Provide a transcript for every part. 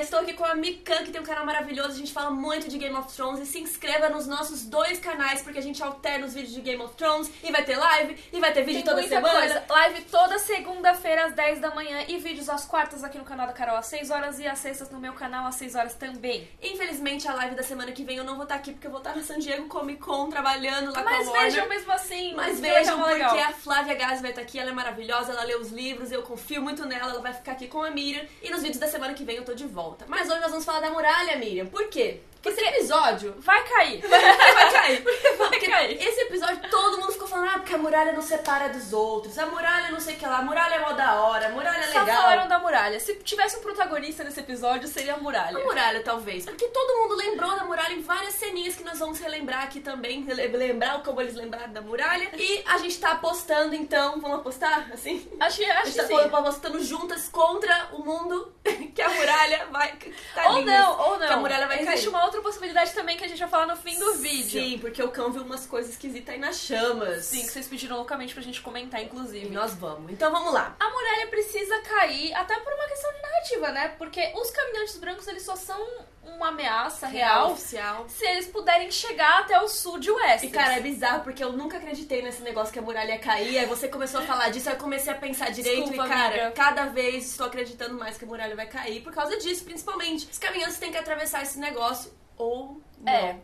Estou aqui com a Mikan, que tem um canal maravilhoso. A gente fala muito de Game of Thrones. E se inscreva nos nossos 2 canais, porque a gente alterna os vídeos de Game of Thrones. E vai ter live, e vai ter vídeo toda semana. Coisa. Live toda segunda-feira às 10 da manhã. E vídeos às quartas aqui no canal da Carol às 6 horas. E às sextas no meu canal às 6 horas também. Infelizmente, a live da semana que vem eu não vou estar aqui, porque eu vou estar na San Diego Comic Con trabalhando lá com a Warner. Mas vejam mesmo assim. Mas vejam, porque a Flávia Gás vai estar aqui. Ela é maravilhosa, ela lê os livros, eu confio muito nela. Ela vai ficar aqui com a Miriam. E nos vídeos da semana que vem eu tô de volta. Mas hoje nós vamos falar da muralha, Miriam. Por quê? Porque esse episódio... Vai cair. Vai cair. Vai cair. Esse episódio todo mundo ficou falando, porque a muralha não separa dos outros. A muralha não sei o que lá. A muralha é mó da hora. A muralha é legal. Só falaram da muralha. Se tivesse um protagonista nesse episódio, seria a muralha. A muralha, talvez. Porque todo mundo lembrou da muralha em várias ceninhas que nós vamos relembrar aqui também. Lembrar como eles lembraram da muralha. E a gente tá apostando, então... Vamos apostar? Assim? Acho que sim. A gente tá apostando juntas contra o mundo que a muralha vai... Tá ou não. Que a muralha vai Existe cair. uma outra possibilidade também que a gente vai falar no fim do vídeo. Sim, porque o cão viu umas coisas esquisitas aí nas chamas. Sim, que vocês pediram loucamente pra gente comentar, inclusive. E nós vamos. Então vamos lá. A muralha precisa cair, até por uma questão de narrativa, né? Porque os caminhantes brancos, eles só são uma ameaça real oficial se eles puderem chegar até o sul de Westeros. E cara, é bizarro, porque eu nunca acreditei nesse negócio que a muralha ia cair. Aí você começou a falar disso, aí eu comecei a pensar direito. Desculpa, e cara, amiga, cada vez estou acreditando mais que a muralha vai cair. Por causa disso, principalmente. Os caminhantes têm que atravessar esse negócio ou...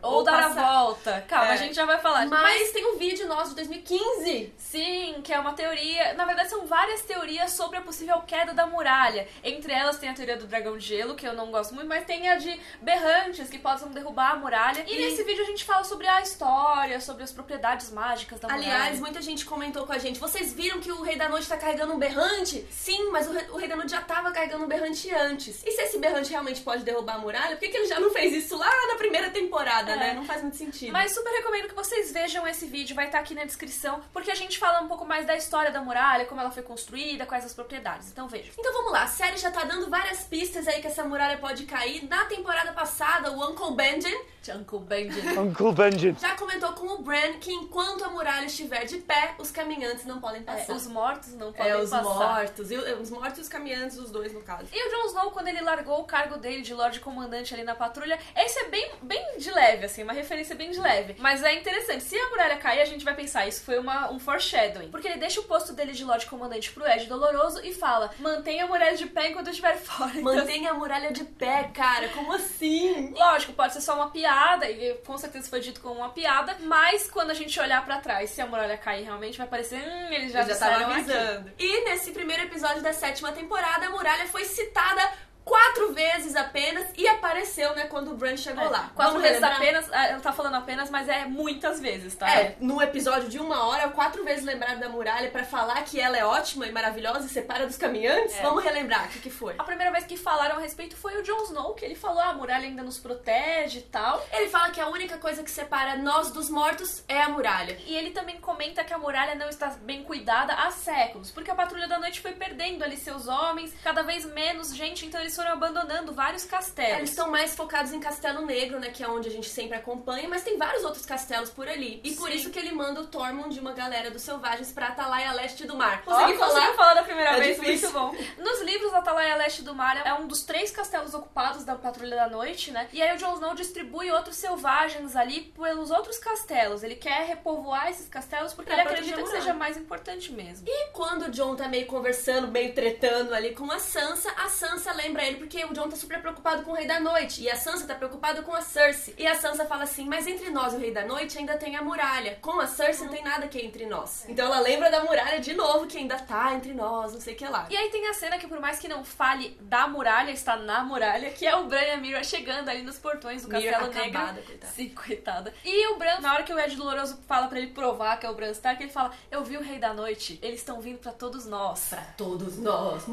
ou dar a volta. Calma, a gente já vai falar. Mas tem um vídeo nosso de 2015. Sim, que é uma teoria... Na verdade, são várias teorias sobre a possível queda da muralha. Entre elas tem a teoria do dragão de gelo, que eu não gosto muito, mas tem a de berrantes, que possam derrubar a muralha. E nesse vídeo a gente fala sobre a história, sobre as propriedades mágicas da muralha. Aliás, muita gente comentou com a gente, vocês viram que o Rei da Noite tá carregando um berrante? Sim, mas o Rei da Noite já tava carregando um berrante antes. E se esse berrante realmente pode derrubar a muralha, por que ele já não fez isso lá na primeira temporada, né? Não faz muito sentido. Mas super recomendo que vocês vejam esse vídeo, vai estar aqui na descrição, porque a gente fala um pouco mais da história da muralha, como ela foi construída, quais as propriedades. Então vejam. Então vamos lá, a série já tá dando várias pistas aí que essa muralha pode cair. Na temporada passada, o Uncle Benjen já comentou com o Bran que enquanto a muralha estiver de pé, os caminhantes não podem passar. Os mortos não podem passar. Os mortos e os caminhantes, os dois no caso. E o Jon Snow, quando ele largou o cargo dele de Lorde Comandante ali na patrulha, esse é bem de leve, assim, uma referência bem de leve. Mas é interessante, se a muralha cair, a gente vai pensar, isso foi um foreshadowing. Porque ele deixa o posto dele de Lorde Comandante pro Ed Doloroso e fala, mantenha a muralha de pé enquanto eu estiver fora. Mantenha a muralha de pé, cara, como assim? Lógico, pode ser só uma piada, e com certeza foi dito como uma piada, mas quando a gente olhar pra trás, se a muralha cair realmente, vai parecer, eles já estavam avisando. E nesse primeiro episódio da 7ª temporada, a muralha foi citada 4 vezes apenas e apareceu, né, quando o Bran chegou lá. 4 vezes apenas, ela tá falando apenas, mas é muitas vezes, tá? No episódio de 1 hora, 4 vezes lembraram da muralha pra falar que ela é ótima e maravilhosa e separa dos caminhantes. Vamos relembrar, o que foi? A primeira vez que falaram a respeito foi o Jon Snow, que ele falou, a muralha ainda nos protege e tal. Ele fala que a única coisa que separa nós dos mortos é a muralha. E ele também comenta que a muralha não está bem cuidada há séculos, porque a Patrulha da Noite foi perdendo ali seus homens, cada vez menos gente, então eles foram abandonando vários castelos. Eles estão mais focados em Castelo Negro, né, que é onde a gente sempre acompanha, mas tem vários outros castelos por ali. E por isso que ele manda o Tormund e uma galera dos Selvagens pra Atalaia Leste do Mar. Conseguiu falar da primeira vez, difícil. muito bom. Nos livros, Atalaia Leste do Mar é um dos 3 castelos ocupados da Patrulha da Noite, né? E aí o Jon Snow distribui outros selvagens ali pelos outros castelos. Ele quer repovoar esses castelos porque ele acredita que seja mais importante mesmo. E quando o Jon tá meio conversando, meio tretando ali com a Sansa lembra ele porque o Jon tá super preocupado com o Rei da Noite. E a Sansa tá preocupada com a Cersei. E a Sansa fala assim, mas entre nós e o Rei da Noite ainda tem a muralha. Com a Cersei não tem nada que é entre nós. Então ela lembra da muralha de novo, que ainda tá entre nós, não sei o que lá. E aí tem a cena que por mais que não fale da muralha, está na muralha, que é o Bran e a Miriam chegando ali nos portões do Castelo Negro. Coitada. Sim, coitada. E o Bran, na hora que o Ed Doloroso fala pra ele provar que é o Bran Stark, ele fala, eu vi o Rei da Noite, eles estão vindo pra todos nós. Pra todos nós.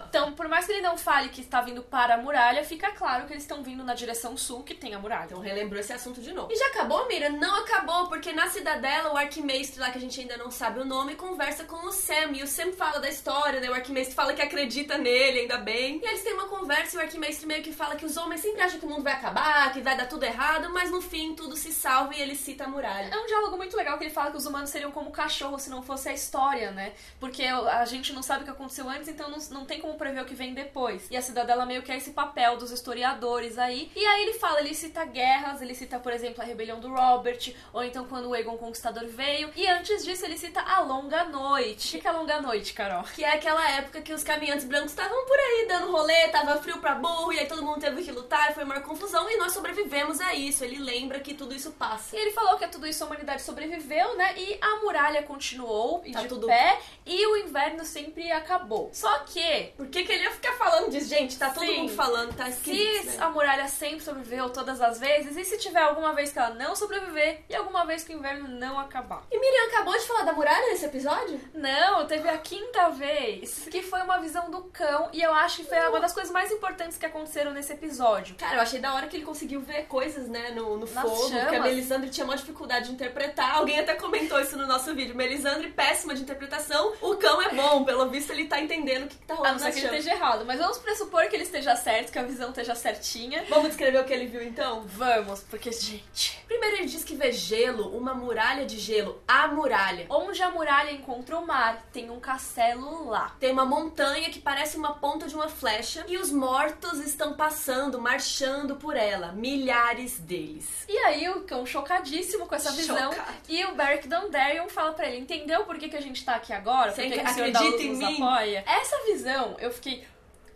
Então, por mais que ele não fale que está vindo para a muralha, fica claro que eles estão vindo na direção sul, que tem a muralha. Então relembrou esse assunto de novo. E já acabou, Miriam? Não acabou, porque na Cidadela o Arquimestre lá, que a gente ainda não sabe o nome, conversa com o Sam. E o Sam fala da história, né? O Arquimestre fala que acredita nele, ainda bem. E eles têm uma conversa e o Arquimestre meio que fala que os homens sempre acham que o mundo vai acabar, que vai dar tudo errado, mas no fim tudo se salva e ele cita a muralha. É um diálogo muito legal que ele fala que os humanos seriam como cachorro se não fosse a história, né? Porque a gente não sabe o que aconteceu antes, então não tem como prever o que vem depois. E a Cidadela meio meio que é esse papel dos historiadores aí. E aí ele cita guerras, ele cita, por exemplo, a rebelião do Robert, ou então quando o Aegon Conquistador veio. E antes disso ele cita a Longa Noite. O que é a Longa Noite, Carol? Que é aquela época que os caminhantes brancos estavam por aí dando rolê, tava frio pra burro, e aí todo mundo teve que lutar, e foi uma confusão, e nós sobrevivemos a isso. Ele lembra que tudo isso passa. E ele falou que tudo isso a humanidade sobreviveu, né? E a muralha continuou tudo pé, e o inverno sempre acabou. Só que... Por que ele ia ficar falando disso? Gente, tá todo mundo falando, tá esquisito, se a muralha sempre sobreviveu todas as vezes, e se tiver alguma vez que ela não sobreviver, e alguma vez que o inverno não acabar? E Miriam acabou de falar da muralha nesse episódio? Não, teve a 5ª vez, que foi uma visão do cão, e eu acho que foi uma das coisas mais importantes que aconteceram nesse episódio. Cara, eu achei da hora que ele conseguiu ver coisas, né, no fogo, chamas. porque a Melisandre tinha uma dificuldade de interpretar. Alguém até comentou isso no nosso vídeo. Melisandre, péssima de interpretação. O cão é bom, pelo visto ele tá entendendo o que tá rolando. A não ser que ele esteja errado, mas vamos pressupor que ele esteja certo, que a visão esteja certinha. Vamos descrever o que ele viu então? Vamos, porque, gente... Primeiro ele diz que vê gelo, uma muralha de gelo, a muralha. Onde a muralha encontra o mar, tem um castelo lá. Tem uma montanha que parece uma ponta de uma flecha e os mortos estão passando, marchando por ela, milhares deles. E aí o cão chocadíssimo com essa visão, e o Beric Dondarrion fala pra ele, entendeu por que a gente tá aqui agora? Você porque acredita em mim? Apoia? Essa visão, eu fiquei...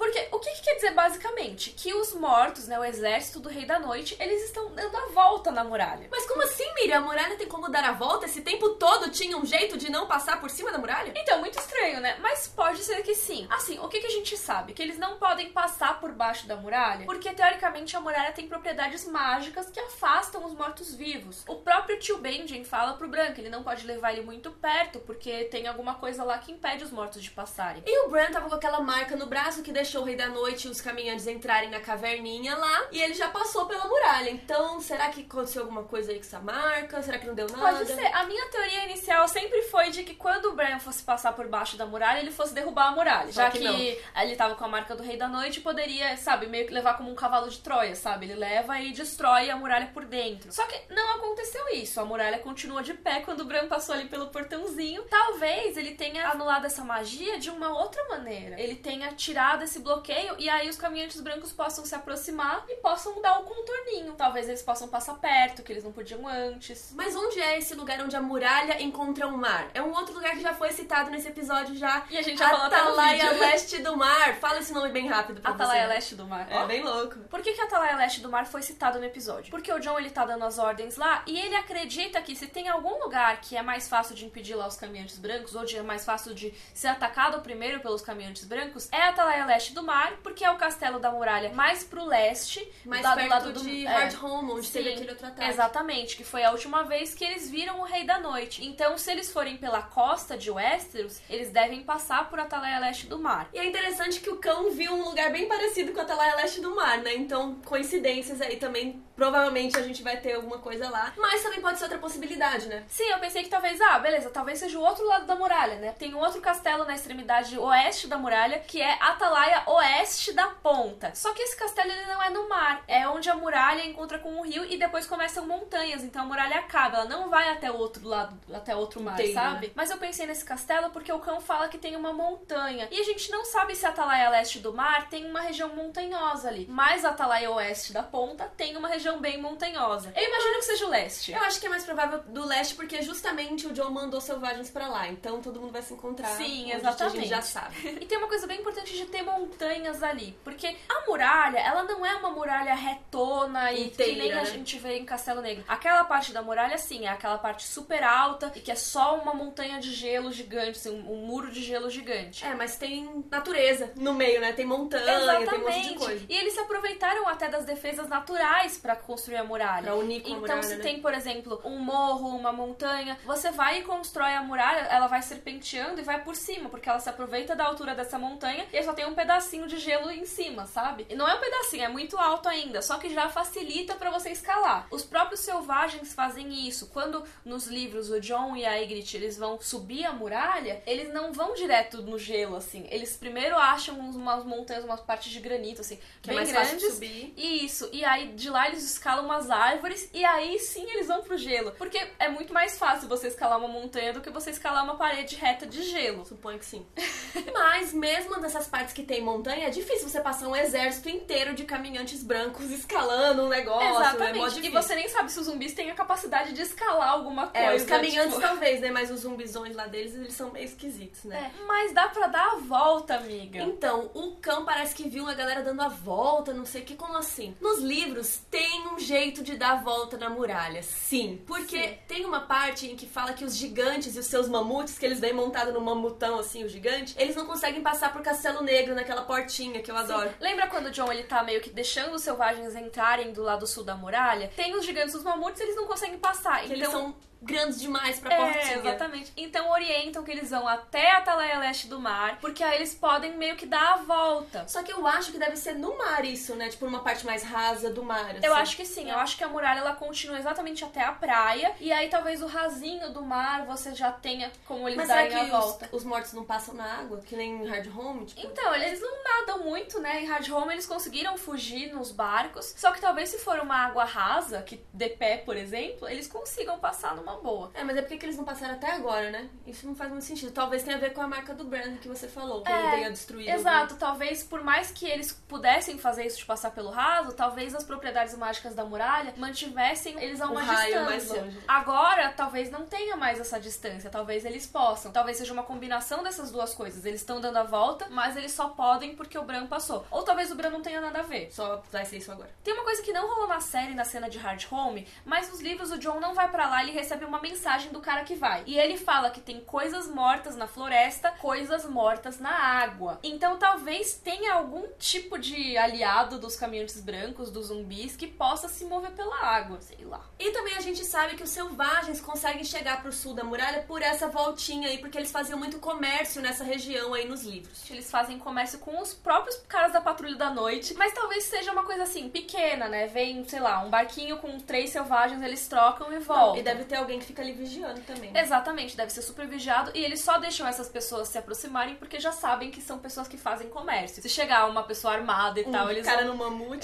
Porque o que quer dizer basicamente? Que os mortos, né, o exército do Rei da Noite, eles estão dando a volta na muralha. Mas como assim, Miriam? A muralha tem como dar a volta? Esse tempo todo tinha um jeito de não passar por cima da muralha? Então, muito estranho, né? Mas pode ser que sim. Assim, o que a gente sabe? Que eles não podem passar por baixo da muralha, porque teoricamente a muralha tem propriedades mágicas que afastam os mortos-vivos. O próprio tio Benjen fala pro Bran que ele não pode levar ele muito perto, porque tem alguma coisa lá que impede os mortos de passarem. E o Bran tava com aquela marca no braço que deixou o Rei da Noite e os caminhantes entrarem na caverninha lá, e ele já passou pela muralha. Então, será que aconteceu alguma coisa aí com essa marca? Será que não deu nada? Pode ser. A minha teoria inicial sempre foi de que quando o Bran fosse passar por baixo da muralha, ele fosse derrubar a muralha. Já que ele tava com a marca do Rei da Noite, poderia, sabe, meio que levar como um cavalo de Troia, sabe? Ele leva e destrói a muralha por dentro. Só que não aconteceu isso. A muralha continua de pé quando o Bran passou ali pelo portãozinho. Talvez ele tenha anulado essa magia de uma outra maneira. Ele tenha tirado esse bloqueio e aí os caminhantes brancos possam se aproximar e possam dar o contorninho. Talvez eles possam passar perto, que eles não podiam antes. Mas onde é esse lugar onde a muralha encontra o mar? É um outro lugar que já foi citado nesse episódio já. E a gente já falou até no Atalaia vídeo. Leste do Mar. Fala esse nome bem rápido pra Atalaia você. Leste do Mar. É bem louco. Por que Atalaia Leste do Mar foi citado no episódio? Porque o Jon, ele tá dando as ordens lá e ele acredita que se tem algum lugar que é mais fácil de impedir lá os caminhantes brancos, ou de é mais fácil de ser atacado primeiro pelos caminhantes brancos, é Atalaia Leste do Mar, porque é o castelo da muralha mais pro leste, mais do perto lado de Hardhome, onde teve aquele outro ataque. Exatamente, que foi a última vez que eles viram o Rei da Noite. Então, se eles forem pela costa de Westeros, eles devem passar por Atalaia Leste do Mar. E é interessante que o cão viu um lugar bem parecido com Atalaia Leste do Mar, né? Então, coincidências aí também, provavelmente a gente vai ter alguma coisa lá. Mas também pode ser outra possibilidade, né? Sim, eu pensei que talvez, beleza, talvez seja o outro lado da muralha, né? Tem um outro castelo na extremidade oeste da muralha, que é Atalaia Oeste da Ponta. Só que esse castelo, ele não é no mar. É onde a muralha encontra com o rio e depois começam montanhas. Então a muralha acaba. Ela não vai até o outro lado, até outro mar, sabe? Né? Mas eu pensei nesse castelo porque o cão fala que tem uma montanha. E a gente não sabe se a Atalaia Leste do Mar tem uma região montanhosa ali. Mas a Atalaia Oeste da Ponta tem uma região bem montanhosa. Eu imagino que seja o leste. Eu acho que é mais provável do leste porque justamente o Jon mandou selvagens pra lá. Então todo mundo vai se encontrar. Sim, exatamente. A gente já sabe. E tem uma coisa bem importante de ter montanhas ali. Porque a muralha, ela não é uma muralha retona e inteira, que nem a né? gente vê em Castelo Negro. Aquela parte da muralha, sim, é aquela parte super alta e que é só uma montanha de gelo gigante, assim, um muro de gelo gigante. É, mas tem natureza no meio, né? Tem montanha, exatamente. tem um monte de coisa. E eles se aproveitaram até das defesas naturais pra construir a muralha. Pra unir com a muralha, se né? tem, por exemplo, um morro, uma montanha, você vai e constrói a muralha, ela vai serpenteando e vai por cima, porque ela se aproveita da altura dessa montanha e aí só tem um pedacinho de gelo em cima, sabe? E não é um pedacinho, é muito alto ainda, só que já facilita pra você escalar. Os próprios selvagens fazem isso. Quando nos livros o Jon e a Ygritte, eles vão subir a muralha, eles não vão direto no gelo, assim. Eles primeiro acham umas montanhas, umas partes de granito, assim, que bem é mais grandes. fácil de subir. Isso. E aí de lá eles lugares, escalam umas árvores e aí sim eles vão pro gelo. Porque é muito mais fácil você escalar uma montanha do que você escalar uma parede reta de gelo. Suponho que sim. Mas mesmo nessas partes que tem montanha, é difícil você passar um exército inteiro de caminhantes brancos escalando um negócio. Exatamente. E você nem sabe se os zumbis têm a capacidade de escalar alguma coisa. Os caminhantes talvez, né? Mas os zumbizões lá deles, eles são meio esquisitos, né? Mas dá pra dar a volta, amiga. Então, o cão parece que viu uma galera dando a volta, não sei o que, como assim? Nos livros, tem um jeito de dar a volta na muralha, sim. Porque tem uma parte em que fala que os gigantes e os seus mamutes, que eles vêm montados no mamutão, assim, o gigante, eles não conseguem passar por Castelo Negro, naquela portinha que eu adoro. Lembra quando o Jon, ele tá meio que deixando os selvagens entrarem do lado sul da muralha? Tem os gigantes e os mamutes, eles não conseguem passar. Então, eles são grandes demais pra portinha. Exatamente. Então orientam que eles vão até a Atalaia Leste do Mar, porque aí eles podem meio que dar a volta. Só que eu acho que deve ser no mar isso, né? Tipo, numa parte mais rasa do mar, assim. Eu acho que sim. Eu acho que a muralha, ela continua exatamente até a praia, e aí talvez o rasinho do mar você já tenha como eles darem a volta. Os mortos não passam na água? Que nem em Hard Home? Tipo... Então, eles não nadam muito, né? Em Hard Home eles conseguiram fugir nos barcos, só que talvez se for uma água rasa, que de pé, por exemplo, eles consigam passar numa boa. Mas é porque eles não passaram até agora, né? Isso não faz muito sentido. Talvez tenha a ver com a marca do Bran que você falou, que ele tenha destruído. Exato. Talvez, por mais que eles pudessem fazer isso de passar pelo raso, talvez as propriedades mágicas da muralha mantivessem eles a uma distância. Mais longe. Agora, talvez não tenha mais essa distância. Talvez eles possam. Talvez seja uma combinação dessas duas coisas. Eles estão dando a volta, mas eles só podem porque o Bran passou. Ou talvez o Bran não tenha nada a ver. Só vai ser isso agora. Tem uma coisa que não rolou na série, na cena de Hard Home, mas nos livros o Jon não vai pra lá, ele recebe uma mensagem do cara que vai. E ele fala que tem coisas mortas na floresta, coisas mortas na água. Então talvez tenha algum tipo de aliado dos caminhantes brancos, dos zumbis, que possa se mover pela água, sei lá. E também a gente sabe que os selvagens conseguem chegar pro sul da muralha por essa voltinha aí, porque eles faziam muito comércio nessa região aí nos livros. Eles fazem comércio com os próprios caras da Patrulha da Noite, mas talvez seja uma coisa assim, pequena, né? Vem, sei lá, um barquinho com 3 selvagens, eles trocam e voltam. E deve ter alguém que fica ali vigiando também. Exatamente, deve ser super vigiado, e eles só deixam essas pessoas se aproximarem porque já sabem que são pessoas que fazem comércio. Se chegar uma pessoa armada e tal, eles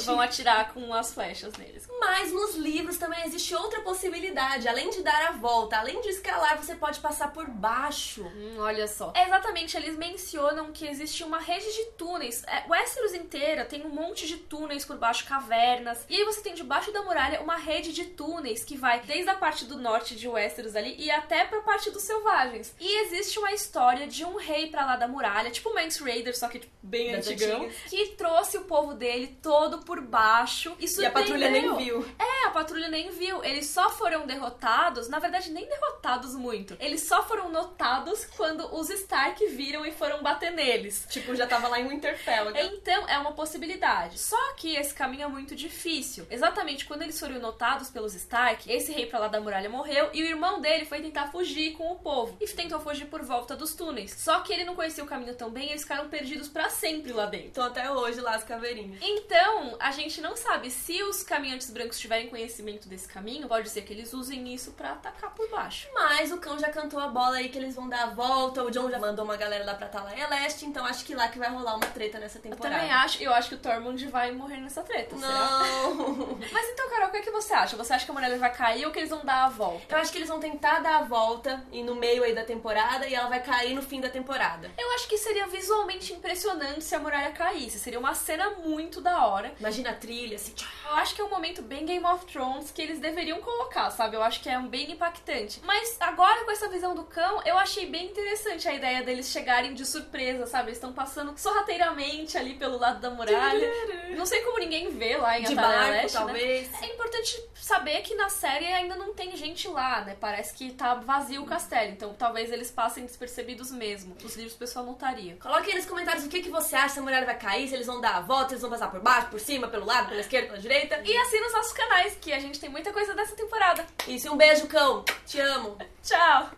vão atirar com as flechas neles. Mas nos livros também existe outra possibilidade. Além de dar a volta, além de escalar, você pode passar por baixo. Olha só. Exatamente, eles mencionam que existe uma rede de túneis. Westeros inteira tem um monte de túneis por baixo, cavernas. E aí você tem debaixo da muralha uma rede de túneis que vai desde a parte do norte de Westeros ali e até pra parte dos selvagens. E existe uma história de um rei pra lá da muralha, tipo Mance Raider, só que tipo, bem antigão, que trouxe o povo dele todo por baixo. E a patrulha nem viu. A patrulha nem viu. Eles só foram derrotados, na verdade nem derrotados muito. Eles só foram notados quando os Stark viram e foram bater neles. Tipo, já tava lá em Winterfell. Então, é uma possibilidade. Só que esse caminho é muito difícil. Exatamente quando eles foram notados pelos Stark, esse rei pra lá da muralha morreu e o irmão dele foi tentar fugir com o povo. E tentou fugir por volta dos túneis. Só que ele não conhecia o caminho tão bem e eles ficaram perdidos pra sempre lá dentro. Estão até hoje lá as caveirinhas. Então, a gente não sabe se os caminhantes brancos tiverem conhecimento desse caminho, pode ser que eles usem isso pra atacar por baixo. Mas o cão já cantou a bola aí que eles vão dar a volta, o Jon já mandou uma galera lá pra Atalaia Leste, então acho que lá que vai rolar uma treta nessa temporada. Eu também acho, eu acho que o Tormund vai morrer nessa treta. Não! Mas então, Carol, o que você acha? Você acha que a muralha vai cair ou que eles vão dar a volta? Eu acho que eles vão tentar dar a volta e no meio aí da temporada e ela vai cair no fim da temporada. Eu acho que seria visualmente impressionante se a muralha caísse. Seria uma cena muito da hora. Imagina a trilha, assim. Eu acho que é um momento bem Game of Thrones que eles deveriam colocar, sabe? Eu acho que é um bem impactante. Mas agora, com essa visão do cão, eu achei bem interessante a ideia deles chegarem de surpresa, sabe? Eles estão passando sorrateiramente ali pelo lado da muralha. Não sei como ninguém vê lá em Atalaia Leste, talvez. Né? É importante saber que na série ainda não tem gente lá, né? Parece que tá vazio o castelo, então talvez eles passem despercebidos mesmo. Os livros o pessoal notaria. Coloque aí nos comentários o que você acha, se a muralha vai cair, se eles vão dar a volta, se eles vão passar por baixo, por cima, pelo lado, pela esquerda, pela direita. E assina os nossos canais, que a gente tem muita coisa dessa temporada. Isso, e um beijo, cão. Te amo. Tchau.